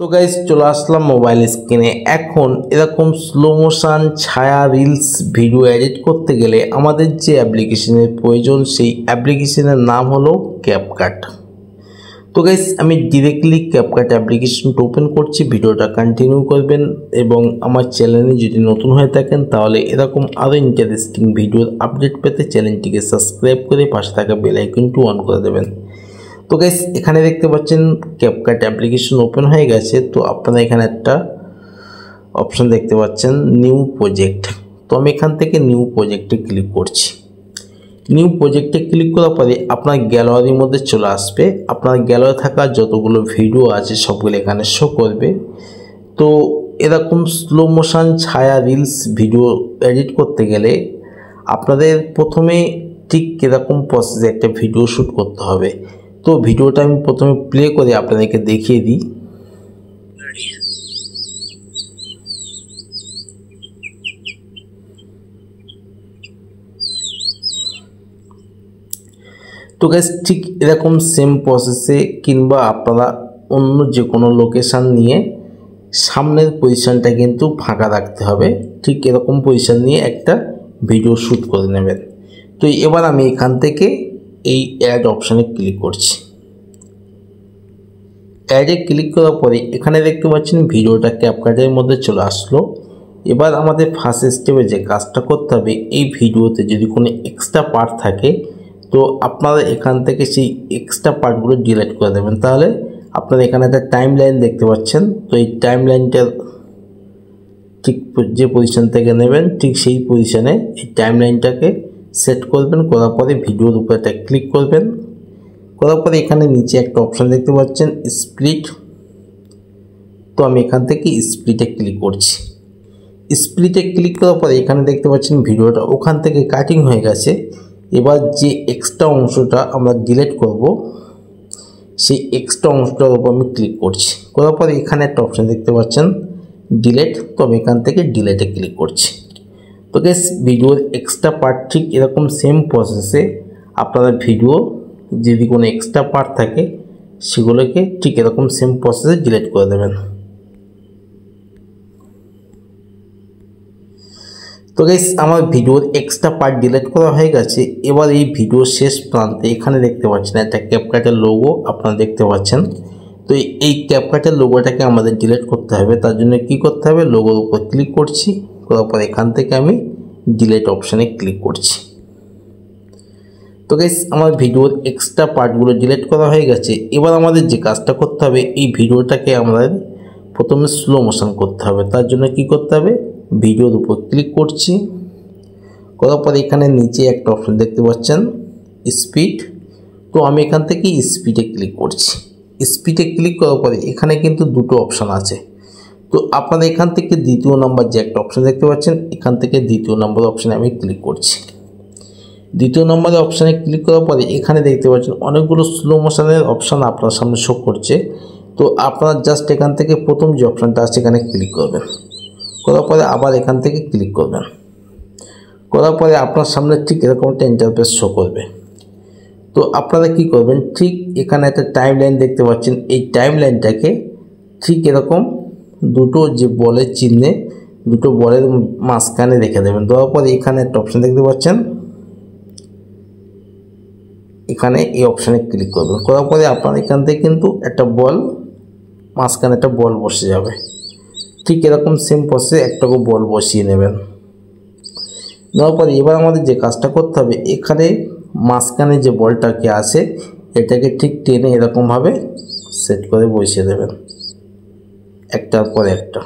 তো গাইস চলে আসলাম মোবাইল স্ক্রিনে। এখন এরকম স্লো মোশন ছায়া রিলস ভিডিও এডিট করতে গেলে আমাদের যে অ্যাপ্লিকেশনের প্রয়োজন সেই অ্যাপ্লিকেশনের নাম হলো ক্যাপকাট। তো গাইস আমি ডিরেক্টলি ক্যাপকাট অ্যাপ্লিকেশনটা ওপেন করছি, ভিডিওটা কন্টিনিউ করবেন এবং আমার চ্যানেলে যদি নতুন হয়ে থাকেন তাহলে এরকম আরও ইন্টারেস্টিং ভিডিওর আপডেট পেতে চ্যানেলটিকে সাবস্ক্রাইব করে পাশে থাকা বেল আইকনটি অন করে দেবেন। তো গাইস এখানে দেখতে পাচ্ছেন ক্যাপকাট অ্যাপ্লিকেশন ওপেন হয়ে গেছে। তো আপনারা এখানে একটা অপশন দেখতে পাচ্ছেন নিউ প্রজেক্ট। তো আমি এখান থেকে নিউ প্রজেক্টে ক্লিক করছি। নিউ প্রজেক্টে ক্লিক করার পরে আপনার গ্যালারির মধ্যে চলে আসবে। আপনার গ্যালারি থাকা যতগুলো ভিডিও আছে সবগুলো এখানে শো করবে। তো এরকম স্লো মোশন ছায়া রিলস ভিডিও এডিট করতে গেলে আপনাদের প্রথমে ঠিক এরকম প্রসেসে একটা ভিডিও শ্যুট করতে হবে। তো ভিডিওটা আমি প্রথমে প্লে করে আপনাদেরকে দেখিয়ে দিই। তো গাইস ঠিক এরকম সেম প্রসেসে কিংবা আপনারা অন্য যে কোনো লোকেশান নিয়ে সামনের পজিশনটা কিন্তু ফাঁকা রাখতে হবে। ঠিক এরকম পজিশন নিয়ে একটা ভিডিও শ্যুট করে নেবেন। তো এবার আমি এখান থেকে এই অ্যাড অপশানে ক্লিক করছি। অ্যাডে ক্লিক করার পরে এখানে দেখতে পাচ্ছেন ভিডিওটা ক্যাপকাটের মধ্যে চলে আসলো। এবার আমাদের ফার্স্ট স্টেপে যে কাজটা করতে হবে, এই ভিডিওতে যদি কোনো এক্সট্রা পার্ট থাকে তো আপনারা এখান থেকে সেই এক্সট্রা পার্টগুলো ডিলিট করে দেবেন। তাহলে আপনারা এখানে একটা টাইম লাইন দেখতে পাচ্ছেন। তো এই টাইম লাইনটা ঠিক যে পজিশন থেকে নেবেন ঠিক সেই পজিশনে এই টাইম লাইনটাকে সেট করবেন। করার পরে ভিডিওর উপরে একটা ক্লিক করবেন। করার পরে এখানে নিচে একটা অপশান দেখতে পাচ্ছেন স্প্লিট। তো আমি এখান থেকে স্প্লিটে ক্লিক করছি। স্প্লিটে ক্লিক করার পরে এখানে দেখতে পাচ্ছেন ভিডিওটা ওখান থেকে কাটিং হয়ে গেছে। এবার যে এক্সট্রা অংশটা আমরা ডিলিট করব সেই এক্সট্রা অংশটার উপর আমি ক্লিক করছি। করার পরে এখানে একটা অপশান দেখতে পাচ্ছেন ডিলিট। তো আমি এখান থেকে ডিলিটে ক্লিক করছি। তো গাইস ভিডিওর এক্সট্রা পার্ট ঠিক এরকম সেম প্রসেসে আপনারা ভিডিও যদি কোনো এক্সট্রা পার্ট থাকে সেগুলোকে ঠিক এরকম সেম প্রসেসে ডিলিট করে দেবেন। তো গাইস আমার ভিডিওর এক্সট্রা পার্ট ডিলিট করা হয়ে গেছে। এবার এই ভিডিওর শেষ প্রান্তে এখানে দেখতে পাচ্ছেন একটা ক্যাপকাটের লোগো আপনারা দেখতে পাচ্ছেন। তো এই ক্যাপকাটের লোগোটাকে আমাদের ডিলিট করতে হবে। তার জন্য কি করতে হবে, লোগোর উপর ক্লিক করছি। করার পর এখান থেকে আমি ডিলিট অপশানে ক্লিক করছি। তো গাইস আমার ভিডিওর এক্সট্রা পার্টগুলো ডিলিট করা হয়ে গেছে। এবার আমাদের যে কাজটা করতে হবে, এই ভিডিওটাকে আমাদের প্রথমে স্লো মোশন করতে হবে। তার জন্য কি করতে হবে, ভিডিওর উপর ক্লিক করছি। করার পর এখানে নিচে একটা অপশন দেখতে পাচ্ছেন স্পিড। তো আমি এখান থেকে স্পিডে ক্লিক করছি। স্পিডে ক্লিক করার পরে এখানে কিন্তু দুটো অপশান আছে। তো আপনারা এখান থেকে দ্বিতীয় নাম্বার যে একটা অপশান দেখতে পাচ্ছেন এখান থেকে দ্বিতীয় নম্বর অপশানে আমি ক্লিক করছি। দ্বিতীয় নম্বরের অপশানে ক্লিক করার পরে এখানে দেখতে পাচ্ছেন অনেকগুলো স্লো মোশনের অপশান আপনার সামনে শো করছে। তো আপনারা জাস্ট এখান থেকে প্রথম যে অপশানটা আছে এখানে ক্লিক করবেন। করার পরে আবার এখান থেকে ক্লিক করবেন। করার পরে আপনার সামনে ঠিক এরকম একটা ইন্টারফেস শো করবে। তো আপনারা কি করবেন, ঠিক এখানে একটা টাইম লাইন দেখতে পাচ্ছেন, এই টাইম লাইনটাকে ঠিক এরকম দুটো যে বলের চিহ্নে দুটো বলের মাঝখানে রেখে দেবেন। দেওয়ার পরে এখানে একটা অপশান দেখতে পাচ্ছেন, এখানে এই অপশানে ক্লিক করবেন। করার পরে আপনার এখান থেকে কিন্তু একটা বল মাঝখানে একটা বল বসে যাবে। ঠিক এরকম সেম প্রসেসে একটাকে বল বসিয়ে নেবেন। নেওয়ার পরে এবার আমাদের যে কাজটা করতে হবে, এখানে মাঝখানে যে বলটাকে আছে এটাকে ঠিক টেনে এরকমভাবে সেট করে বসিয়ে দেবেন একটার পর একটা।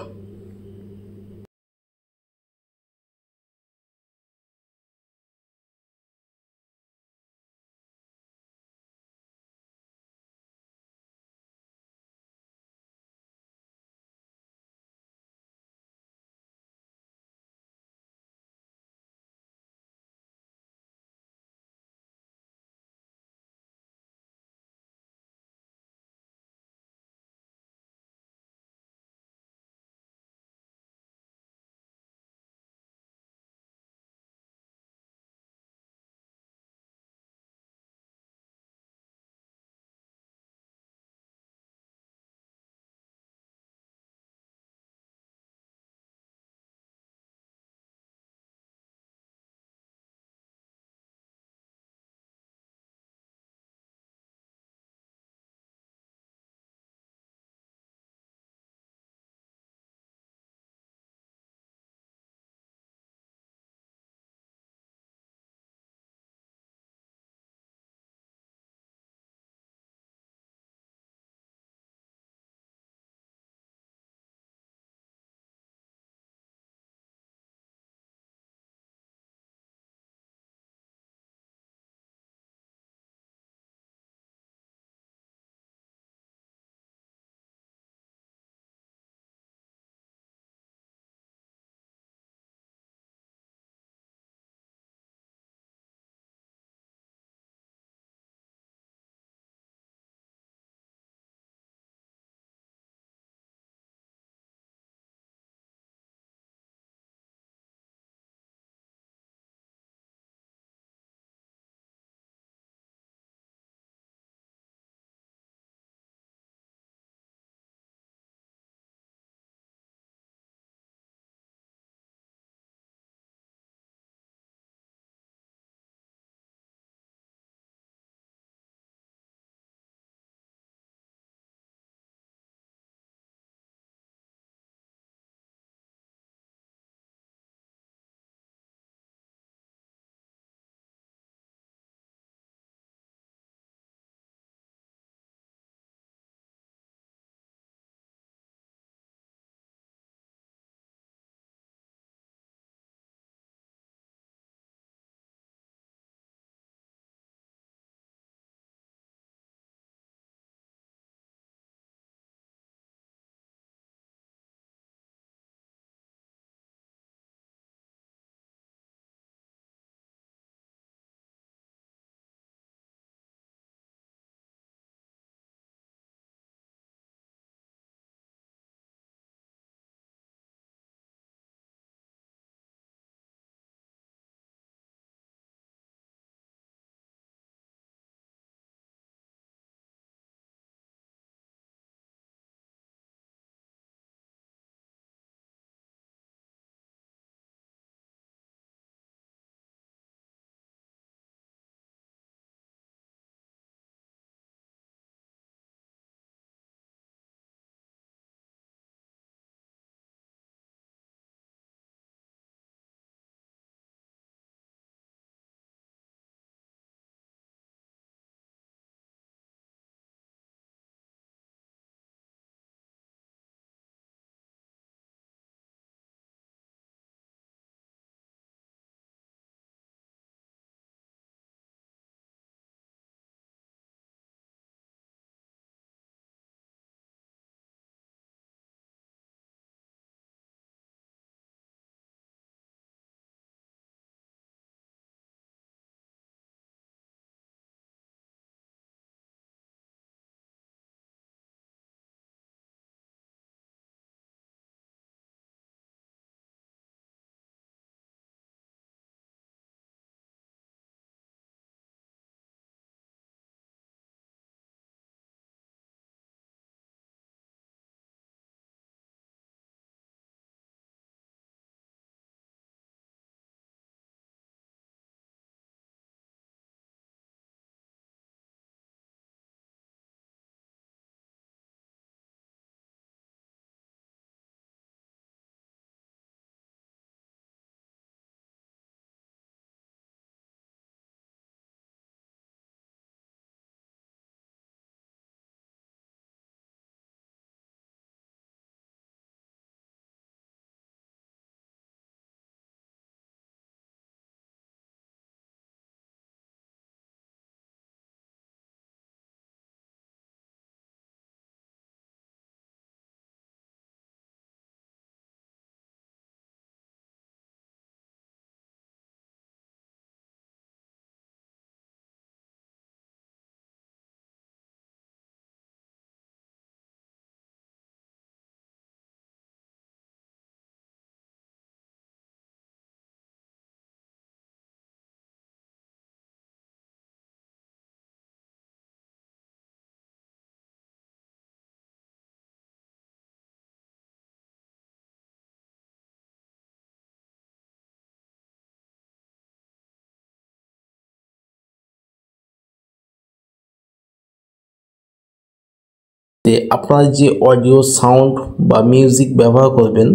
আপনারা যে অডিও সাউন্ড বা মিউজিক ব্যবহার করবেন,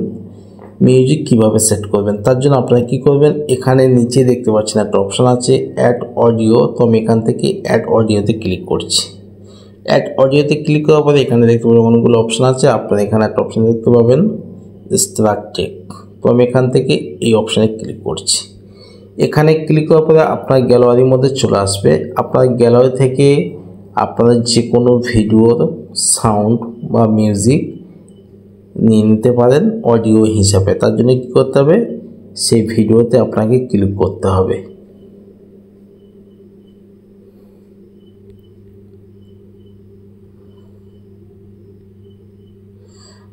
মিউজিক কিভাবে সেট করবেন তার জন্য আপনারা কি করবেন, এখানে নিচে দেখতে পাচ্ছেন একটা অপশান আছে অ্যাড অডিও। তো আমি এখান থেকে অ্যাড অডিওতে ক্লিক করছি। অ্যাড অডিওতে ক্লিক করার পরে এখানে দেখতে পাবেন অনেকগুলো অপশান আছে। আপনারা এখানে একটা অপশান দেখতে পাবেন স্ট্রাকটেক। তো আমি এখান থেকে এই অপশানে ক্লিক করছি। এখানে ক্লিক করার পরে আপনার গ্যালারির মধ্যে চলে আসবে। আপনার গ্যালারি থেকে আপনারা যে কোনো ভিডিওর সাউন্ড বা মিউজিক নিয়ে নিতে পারেন অডিও হিসাবে। তার জন্য কী করতে হবে, সেই ভিডিওতে আপনাকে ক্লিক করতে হবে।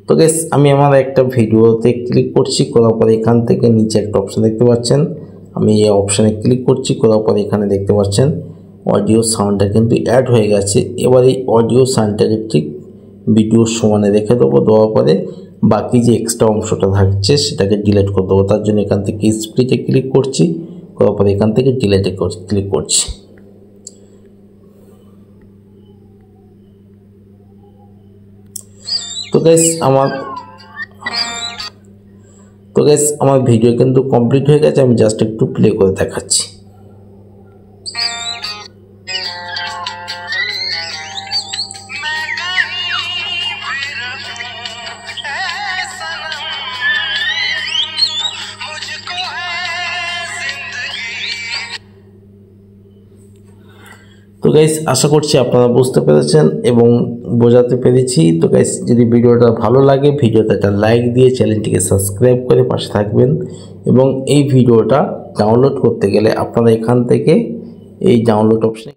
তো গাইস আমি আমার একটা ভিডিওতে ক্লিক করছি, করার পরে এখান থেকে নিচে একটা অপশান দেখতে পাচ্ছেন, আমি এই অপশানে ক্লিক করছি। করার পরে এখানে দেখতে পাচ্ছেন অডিও সাউন্ডটা কিন্তু অ্যাড হয়ে গেছে। এবার এই অডিও সাউন্ডটাকে ঠিক ভিডিওর সমানে রেখে দেবো। দেওয়ার পরে বাকি যে এক্সট্রা অংশটা থাকছে সেটাকে ডিলিট করে দেবো। তার জন্য এখান থেকে স্প্লিটে ক্লিক করছি, করার পরে এখান থেকে ডিলিটে ক্লিক করছি। তো গাইস আমার ভিডিও কিন্তু কমপ্লিট হয়ে গেছে। আমি জাস্ট একটু প্লে করে দেখাচ্ছি। তো গাইস আশা করছি আপনারা বুঝতে পেরেছেন এবং বোঝাতে পেরেছি। তো গাইস যদি ভিডিওটা ভালো লাগে ভিডিওতে একটা লাইক দিয়ে চ্যানেলটিকে সাবস্ক্রাইব করে পাশে থাকবেন। এবং এই ভিডিওটা ডাউনলোড করতে গেলে আপনারা এখান থেকে এই ডাউনলোড অপশনে